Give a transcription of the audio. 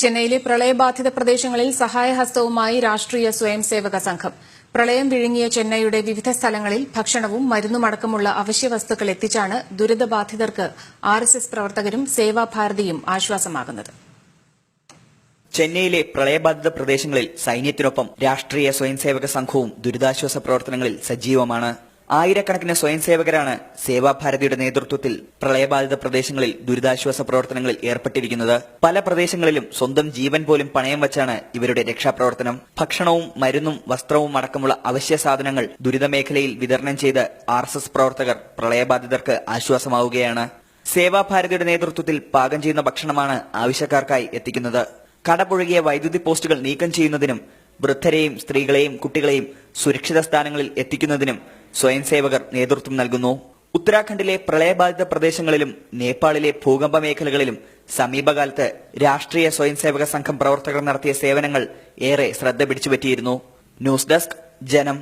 ചെന്നൈയിലെ പ്രളയബാധിത പ്രദേശങ്ങളിൽ സഹായഹസ്തവുമായി രാഷ്ട്രീയ സ്വയംസേവക സംഘം. പ്രളയം വിഴുങ്ങിയ ചെന്നൈയുടെ വിവിധ സ്ഥലങ്ങളിൽ ഭക്ഷണവും മരുന്നുമടക്കമുള്ള അവശ്യവസ്തുക്കൾ എത്തിച്ചാണ് ദുരിതബാധിതർക്ക് ആർഎസ്എസ് പ്രവർത്തകരും സേവാഭാരതിയും ആശ്വാസമാകുന്നത്. ചെന്നൈയിലെ പ്രളയബാധിത പ്രദേശങ്ങളിൽ സൈന്യത്തിനൊപ്പം രാഷ്ട്രീയ സ്വയംസേവക സംഘവും ദുരിതാശ്വാസ പ്രവർത്തനങ്ങളിൽ സജീവമാണ്. ആയിരക്കണക്കിന് സ്വയംസേവകരാണ് സേവാഭാരതിയുടെ നേതൃത്വത്തിൽ പ്രളയബാധിത പ്രദേശങ്ങളിൽ ദുരിതാശ്വാസ പ്രവർത്തനങ്ങളിൽ ഏർപ്പെട്ടിരിക്കുന്നത്. പല പ്രദേശങ്ങളിലും സ്വന്തം ജീവൻ പോലും പണയം വച്ചാണ് ഇവരുടെ രക്ഷാപ്രവർത്തനം. ഭക്ഷണവും മരുന്നും വസ്ത്രവും അടക്കമുള്ള അവശ്യ സാധനങ്ങൾ ദുരിതമേഖലയിൽ വിതരണം ചെയ്ത് ആർഎസ്എസ് പ്രവർത്തകർ പ്രളയബാധിതർക്ക് ആശ്വാസമാവുകയാണ്. സേവാഭാരതിയുടെ നേതൃത്വത്തിൽ പാകം ചെയ്യുന്ന ഭക്ഷണമാണ് ആവശ്യക്കാർക്കായി എത്തിക്കുന്നത്. കടപുഴകിയ വൈദ്യുതി പോസ്റ്റുകൾ നീക്കം ചെയ്യുന്നതിനും വൃദ്ധരെയും സ്ത്രീകളെയും കുട്ടികളെയും സുരക്ഷിത സ്ഥാനങ്ങളിൽ എത്തിക്കുന്നതിനും സ്വയംസേവകർ നേതൃത്വം നൽകുന്നു. ഉത്തരാഖണ്ഡിലെ പ്രളയബാധിത പ്രദേശങ്ങളിലും നേപ്പാളിലെ ഭൂകമ്പ മേഖലകളിലും സമീപകാലത്ത് രാഷ്ട്രീയ സ്വയംസേവക സംഘം പ്രവർത്തകർ നടത്തിയ സേവനങ്ങൾ ഏറെ ശ്രദ്ധ പിടിച്ചുപറ്റിയിരുന്നു. ന്യൂസ് ഡെസ്ക്, ജനം.